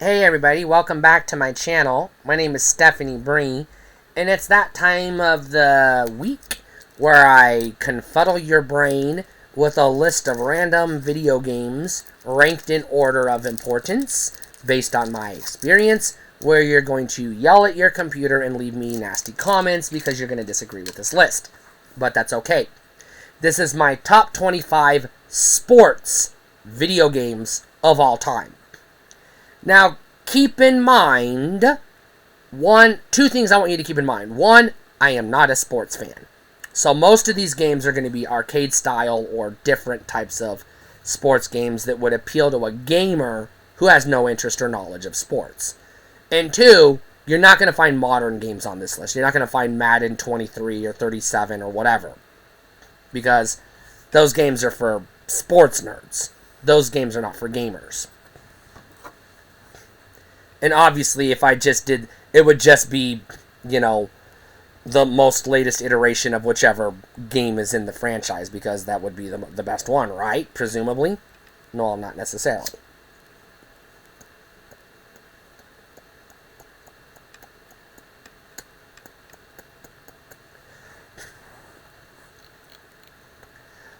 Hey everybody, welcome back to my channel. My name is Stephanie Bree, and it's that time of the week where I confuddle your brain with a list of random video games ranked in order of importance based on my experience, where you're going to yell at your computer and leave me nasty comments because you're going to disagree with this list. But that's okay. This is my top 25 sports video games of all time. Now, keep in mind, two things I want you to keep in mind. One, I am not a sports fan. So most of these games are going to be arcade style or different types of sports games that would appeal to a gamer who has no interest or knowledge of sports. And two, you're not going to find modern games on this list. You're not going to find Madden 23 or 37 or whatever. Because those games are for sports nerds. Those games are not for gamers. And obviously, if I just did, it would just be, the most latest iteration of whichever game is in the franchise, because that would be the best one, right? Presumably. No, not necessarily.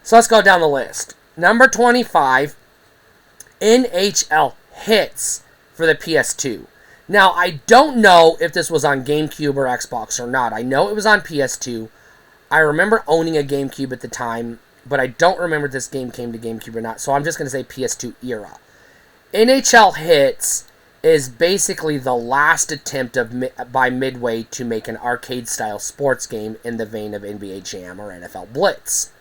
So let's go down the list. Number 25, NHL Hitz for the PS2. Now, I don't know if this was on GameCube or Xbox or not. I know it was on PS2. I remember owning a GameCube at the time, but I don't remember if this game came to GameCube or not, so I'm just going to say PS2 era. NHL Hitz is basically the last attempt by Midway to make an arcade-style sports game in the vein of NBA Jam or NFL Blitz.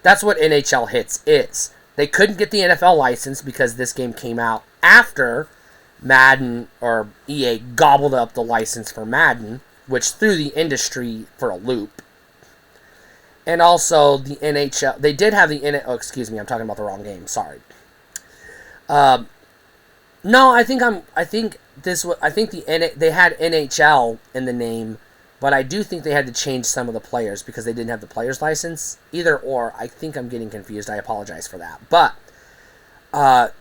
That's what NHL Hitz is. They couldn't get the NFL license because this game came out after Madden, or EA, gobbled up the license for Madden, which threw the industry for a loop. And also the NHL, they did have the oh, excuse me, I'm talking about the wrong game. Sorry. No, I think they had NHL in the name, but I do think they had to change some of the players because they didn't have the player's license. Either or, I think I'm getting confused. I apologize for that. But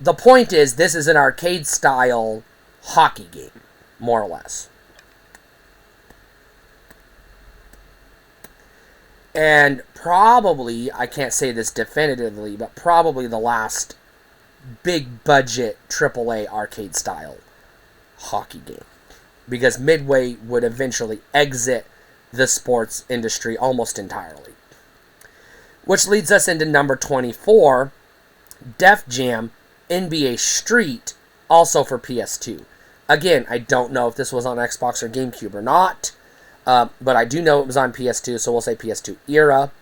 the point is, this is an arcade-style hockey game, more or less. And probably, I can't say this definitively, but probably the last big-budget AAA arcade-style hockey game. Because Midway would eventually exit the sports industry almost entirely. Which leads us into number 24, Def Jam NBA Street, also for PS2. Again, I don't know if this was on Xbox or GameCube or not, but I do know it was on PS2, so we'll say PS2 era.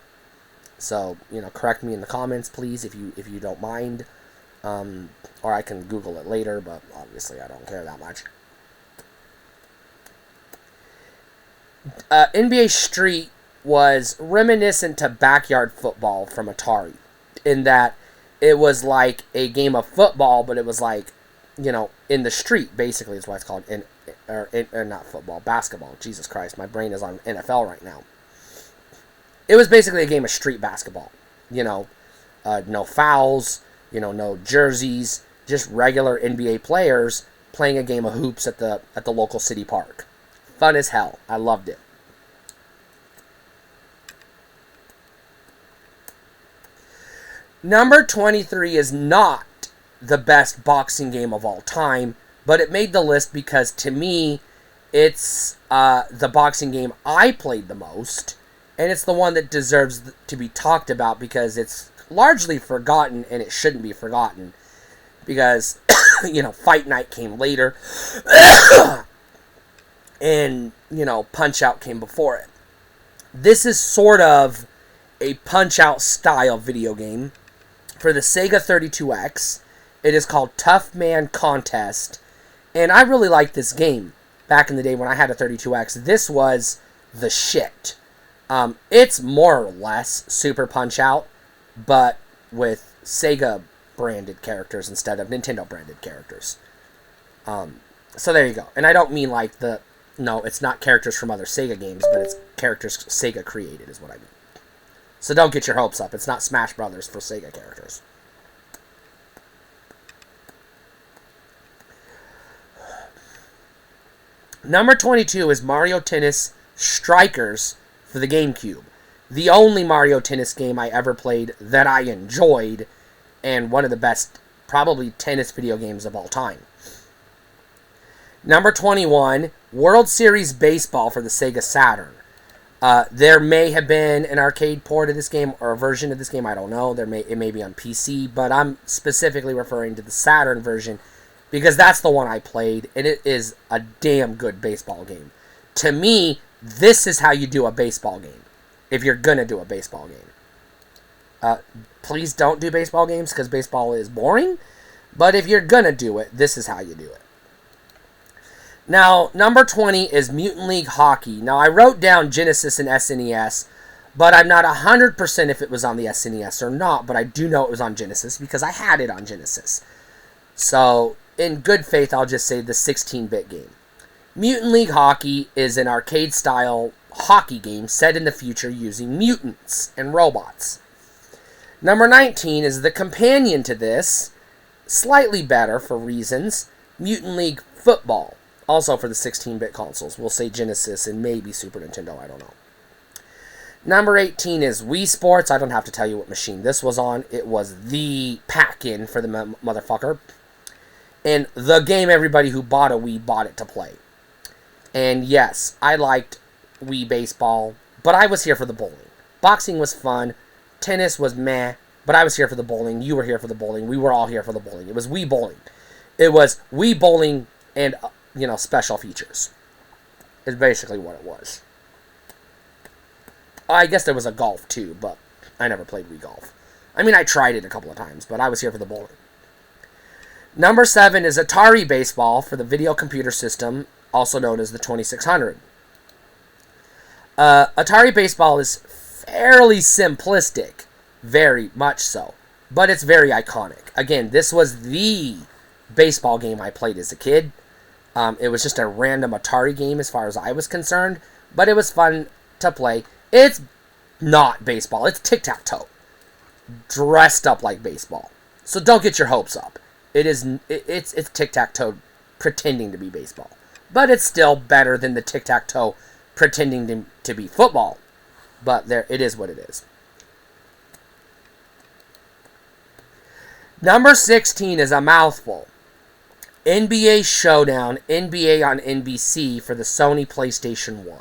So, correct me in the comments, please, if you don't mind. Or I can Google it later, but obviously I don't care that much. NBA Street was reminiscent to Backyard Football from Atari, in that it was like a game of football, but it was like, in the street, basically is what it's called. Or not football, basketball. Jesus Christ, my brain is on NFL right now. It was basically a game of street basketball. No fouls, no jerseys, just regular NBA players playing a game of hoops at the local city park. Fun as hell. I loved it. Number 23 is not the best boxing game of all time, but it made the list because, to me, it's the boxing game I played the most, and it's the one that deserves to be talked about because it's largely forgotten, and it shouldn't be forgotten because, Fight Night came later, and, Punch-Out came before it. This is sort of a Punch-Out style video game for the Sega 32X. It is called Tough Man Contest, and I really liked this game back in the day when I had a 32X. This was the shit. It's more or less Super Punch-Out, but with Sega-branded characters instead of Nintendo-branded characters. So there you go. And I don't mean like no, it's not characters from other Sega games, but it's characters Sega created is what I mean. So don't get your hopes up. It's not Smash Brothers for Sega characters. Number 22 is Mario Tennis Strikers for the GameCube. The only Mario Tennis game I ever played that I enjoyed, and one of the best, probably, tennis video games of all time. Number 21, World Series Baseball for the Sega Saturn. There may have been an arcade port of this game, or a version of this game, I don't know. It may be on PC, but I'm specifically referring to the Saturn version, because that's the one I played, and it is a damn good baseball game. To me, this is how you do a baseball game, if you're going to do a baseball game. Please don't do baseball games, because baseball is boring, but if you're going to do it, this is how you do it. Now, number 20 is Mutant League Hockey. Now, I wrote down Genesis and SNES, but I'm not 100% if it was on the SNES or not, but I do know it was on Genesis, because I had it on Genesis. So, in good faith, I'll just say the 16-bit game. Mutant League Hockey is an arcade-style hockey game set in the future using mutants and robots. Number 19 is the companion to this, slightly better for reasons, Mutant League Football. Also for the 16-bit consoles. We'll say Genesis and maybe Super Nintendo. I don't know. Number 18 is Wii Sports. I don't have to tell you what machine this was on. It was the pack-in for the motherfucker. And the game everybody who bought a Wii bought it to play. And yes, I liked Wii Baseball, but I was here for the bowling. Boxing was fun. Tennis was meh, but I was here for the bowling. You were here for the bowling. We were all here for the bowling. It was Wii Bowling. It was Wii Bowling and special features is basically what it was. I guess there was a golf too, but I never played Wii Golf. I mean, I tried it a couple of times, but I was here for the bowling. Number 7 is Atari Baseball for the video computer system, also known as the 2600. Atari Baseball is fairly simplistic, very much so, but it's very iconic. Again, this was the baseball game I played as a kid. It was just a random Atari game as far as I was concerned, but it was fun to play. It's not baseball. It's tic-tac-toe, dressed up like baseball. So don't get your hopes up. It's tic-tac-toe pretending to be baseball, but it's still better than the tic-tac-toe pretending to be football. But it is what it is. Number 16 is a mouthful. NBA Showdown, NBA on NBC for the Sony PlayStation 1.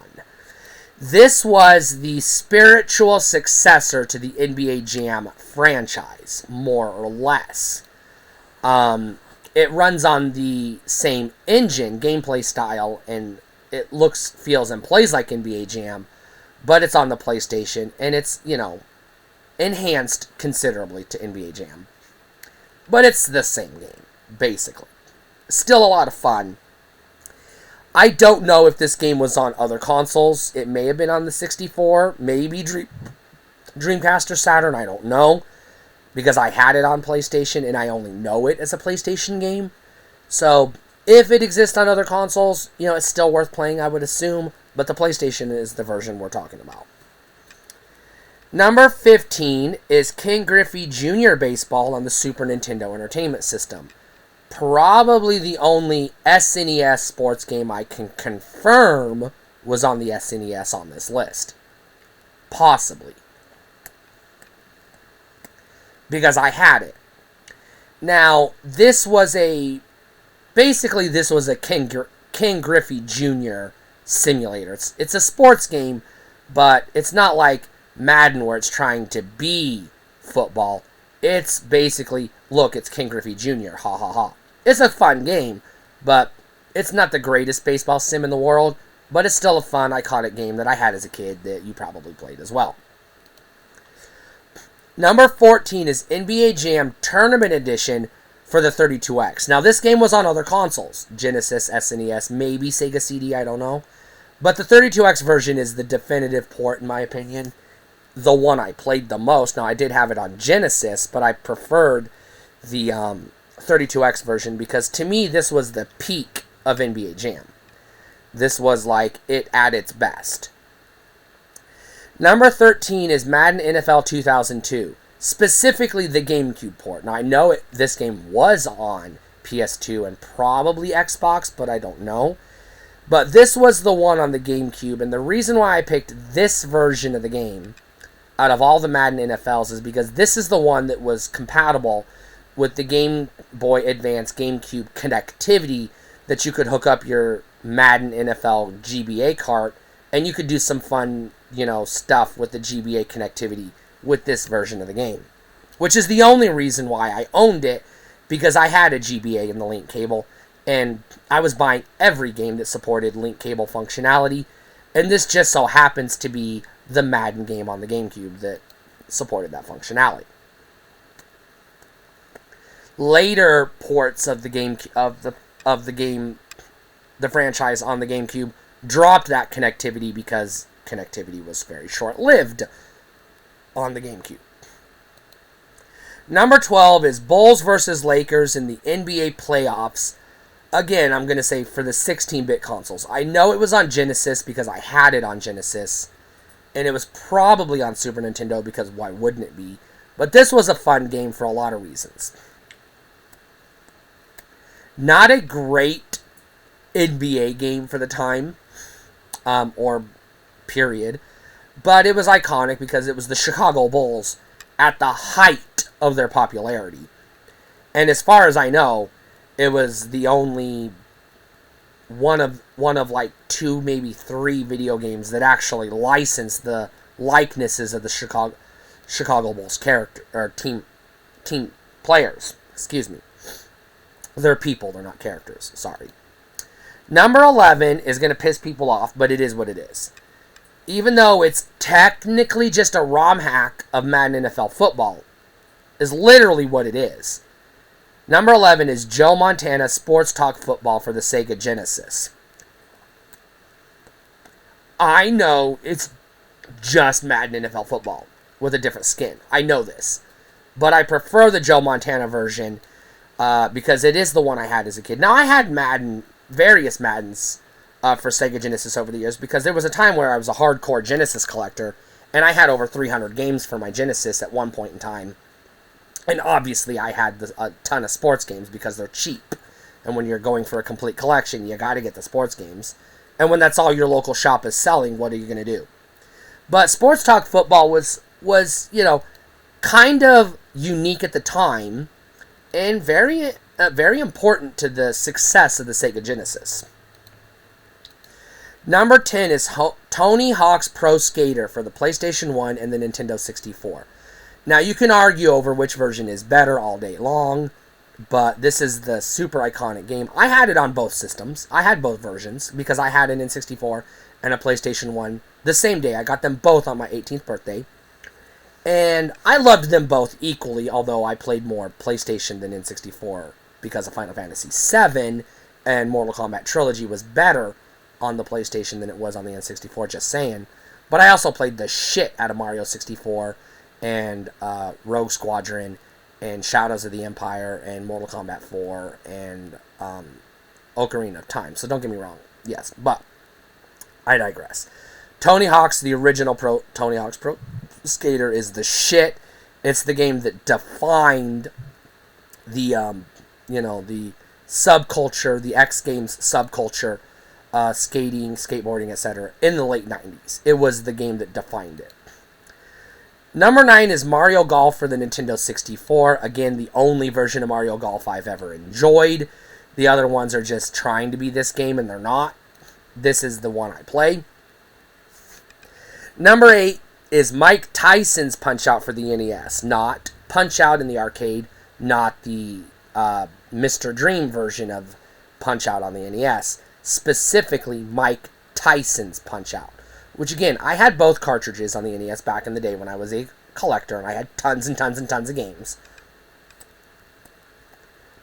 This was the spiritual successor to the NBA Jam franchise, more or less. It runs on the same engine, gameplay style, and it looks, feels, and plays like NBA Jam, but it's on the PlayStation, and it's, enhanced considerably to NBA Jam. But it's the same game, basically. Still a lot of fun. I don't know if this game was on other consoles. It may have been on the 64, maybe Dreamcast or Saturn, I don't know. Because I had it on PlayStation and I only know it as a PlayStation game. So, if it exists on other consoles, it's still worth playing, I would assume. But the PlayStation is the version we're talking about. Number 15 is Ken Griffey Jr. Baseball on the Super Nintendo Entertainment System. Probably the only SNES sports game I can confirm was on the SNES on this list. Possibly. Because I had it. Now, this was a Ken Griffey Jr. simulator. It's a sports game, but it's not like Madden where it's trying to be football. It's basically, look, it's Ken Griffey Jr., ha ha ha. It's a fun game, but it's not the greatest baseball sim in the world, but it's still a fun, iconic game that I had as a kid that you probably played as well. Number 14 is NBA Jam Tournament Edition for the 32X. Now, this game was on other consoles, Genesis, SNES, maybe Sega CD, I don't know. But the 32X version is the definitive port, in my opinion. The one I played the most. Now, I did have it on Genesis, but I preferred the 32X version because, to me, this was the peak of NBA Jam. This was, like, it at its best. Number 13 is Madden NFL 2002. Specifically, the GameCube port. Now, I know this game was on PS2 and probably Xbox, but I don't know. But this was the one on the GameCube, and the reason why I picked this version of the game out of all the Madden NFLs is because this is the one that was compatible with the Game Boy Advance GameCube connectivity, that you could hook up your Madden NFL GBA cart, and you could do some fun, stuff with the GBA connectivity with this version of the game. Which is the only reason why I owned it, because I had a GBA in the link cable, and I was buying every game that supported link cable functionality, and this just so happens to be the Madden game on the GameCube that supported that functionality. Later ports of the franchise on the GameCube dropped that connectivity because connectivity was very short-lived on the GameCube. Number 12 is Bulls versus Lakers in the NBA playoffs. Again, I'm going to say for the 16-bit consoles. I know it was on Genesis because I had it on Genesis. And it was probably on Super Nintendo because why wouldn't it be? But this was a fun game for a lot of reasons. Not a great NBA game for the time, or period. But it was iconic because it was the Chicago Bulls at the height of their popularity. And as far as I know, it was the only one of like 2, maybe 3 video games that actually licensed the likenesses of the Chicago Bulls character or team players. Excuse me. They're people, they're not characters. Sorry. Number 11 is going to piss people off, but it is what it is. Even though it's technically just a ROM hack of Madden NFL football, is literally what it is. Number 11 is Joe Montana Sports Talk Football for the Sega Genesis. I know it's just Madden NFL football with a different skin. I know this. But I prefer the Joe Montana version because it is the one I had as a kid. Now, I had various Maddens for Sega Genesis over the years because there was a time where I was a hardcore Genesis collector and I had over 300 games for my Genesis at one point in time. And obviously I had a ton of sports games because they're cheap. And when you're going for a complete collection, you got to get the sports games. And when that's all your local shop is selling, what are you going to do? But Sports Talk Football was kind of unique at the time and very important to the success of the Sega Genesis. Number 10 is Tony Hawk's Pro Skater for the PlayStation 1 and the Nintendo 64. Now, you can argue over which version is better all day long, but this is the super iconic game. I had it on both systems. I had both versions because I had an N64 and a PlayStation 1 the same day. I got them both on my 18th birthday. And I loved them both equally, although I played more PlayStation than N64 because of Final Fantasy VII, and Mortal Kombat Trilogy was better on the PlayStation than it was on the N64, just saying. But I also played the shit out of Mario 64 and Rogue Squadron and Shadows of the Empire and Mortal Kombat 4 and Ocarina of Time. So don't get me wrong. Yes, but I digress. Tony Hawk's, the original Tony Hawk's Pro Skater is the shit. It's the game that defined the the subculture, the X Games subculture, skating, skateboarding, etc. in the late 90s. It was the game that defined it. Number 9 is Mario Golf for the Nintendo 64. Again, the only version of Mario Golf I've ever enjoyed. The other ones are just trying to be this game, and they're not. This is the one I play. Number 8 is Mike Tyson's Punch-Out for the NES. Not Punch-Out in the arcade, not the Mr. Dream version of Punch-Out on the NES. Specifically, Mike Tyson's Punch-Out. Which, again, I had both cartridges on the NES back in the day when I was a collector, and I had tons and tons and tons of games.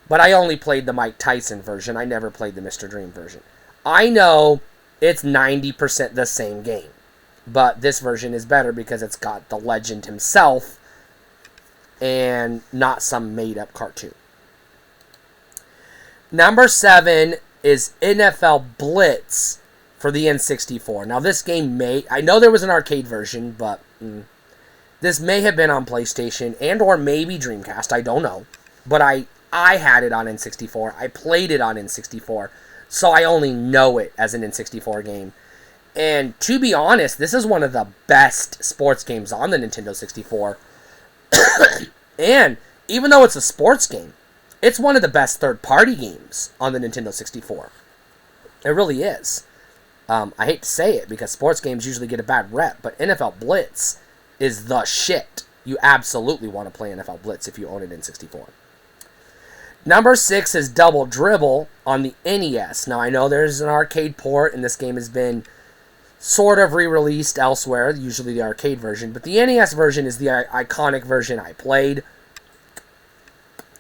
But I only played the Mike Tyson version. I never played the Mr. Dream version. I know it's 90% the same game. But this version is better because it's got the legend himself and not some made-up cartoon. Number 7 is NFL Blitz for the N64. Now, this game I know there was an arcade version, but this may have been on PlayStation and or maybe Dreamcast. I don't know. But I I had it on N64. I played it on N64. So I only know it as an N64 game. And to be honest, this is one of the best sports games on the Nintendo 64. And even though it's a sports game, it's one of the best third-party games on the Nintendo 64. It really is. I hate to say it because sports games usually get a bad rep, but NFL Blitz is the shit. You absolutely want to play NFL Blitz if you own it in 64. Number 6 is Double Dribble on the NES. Now, I know there's an arcade port, and this game has been sort of re-released elsewhere, usually the arcade version, but the NES version is the iconic version I played.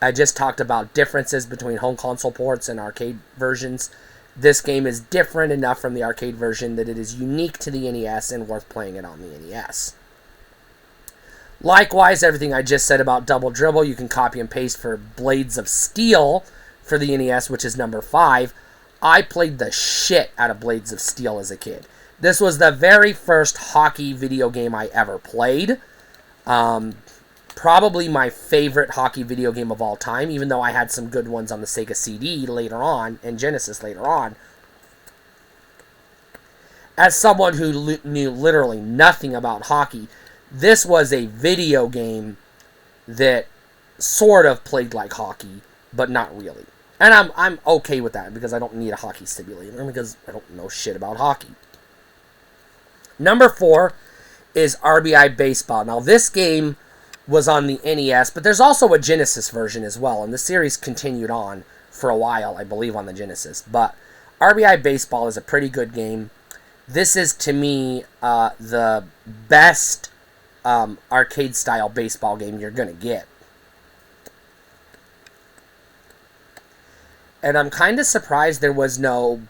I just talked about differences between home console ports and arcade versions. This game is different enough from the arcade version that it is unique to the NES and worth playing it on the NES. Likewise, everything I just said about Double Dribble, you can copy and paste for Blades of Steel for the NES, which is number 5. I played the shit out of Blades of Steel as a kid. This was the very first hockey video game I ever played. Probably my favorite hockey video game of all time, even though I had some good ones on the Sega CD later on, and Genesis later on. As someone who knew literally nothing about hockey, this was a video game that sort of played like hockey, but not really. And I'm okay with that, because I don't need a hockey simulator, because I don't know shit about hockey. Number 4 is RBI Baseball. Now, this game was on the NES, but there's also a Genesis version as well, and the series continued on for a while, I believe, on the Genesis. But RBI Baseball is a pretty good game. This is, to me, the best arcade-style baseball game you're going to get. And I'm kind of surprised there was no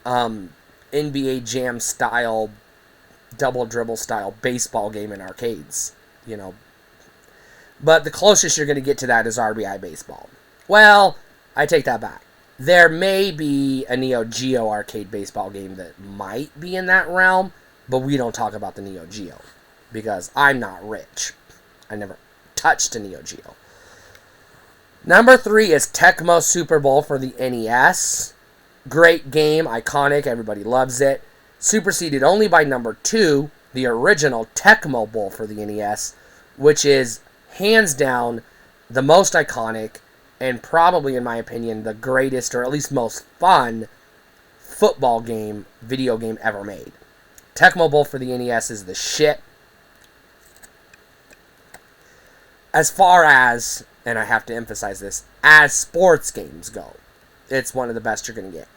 NBA Jam style, Double Dribble style baseball game in arcades, you know. But the closest you're going to get to that is RBI Baseball. Well, I take that back. There may be a Neo Geo arcade baseball game that might be in that realm, but we don't talk about the Neo Geo because I'm not rich. I never touched a Neo Geo. Number 3 is Tecmo Super Bowl for the NES. Great game, iconic, everybody loves it. Superseded only by number 2, the original Tecmo Bowl for the NES, which is hands down the most iconic and probably, in my opinion, the greatest or at least most fun football game, video game ever made. Tecmo Bowl for the NES is the shit. As far as, and I have to emphasize this, as sports games go, it's one of the best you're going to get.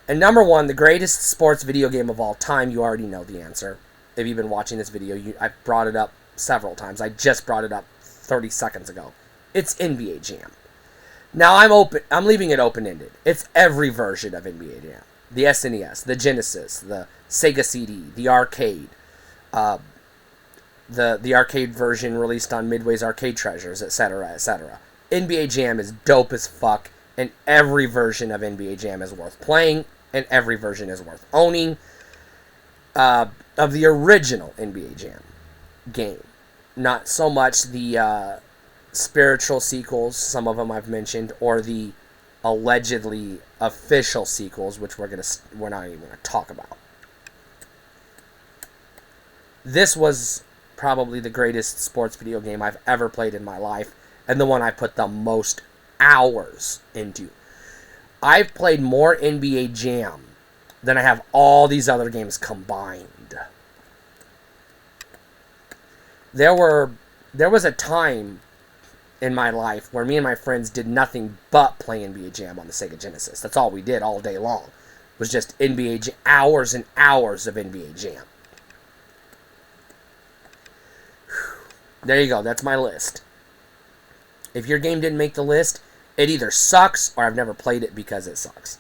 And number 1, the greatest sports video game of all time, you already know the answer. If you've been watching this video, I've brought it up several times. I just brought it up 30 seconds ago. It's NBA Jam. Now, I'm leaving it open-ended. It's every version of NBA Jam. The SNES, the Genesis, the Sega CD, the arcade, the arcade version released on Midway's Arcade Treasures, etc., etc. NBA Jam is dope as fuck, and every version of NBA Jam is worth playing, and every version is worth owning. Of the original NBA Jam game. Not so much the spiritual sequels, some of them I've mentioned, or the allegedly official sequels, which we're not even going to talk about. This was probably the greatest sports video game I've ever played in my life, and the one I put the most hours into. I've played more NBA Jam than I have all these other games combined. There was a time in my life where me and my friends did nothing but play NBA Jam on the Sega Genesis. That's all we did all day long. It was just NBA Jam, hours and hours of NBA Jam. There you go. That's my list. If your game didn't make the list, it either sucks or I've never played it because it sucks.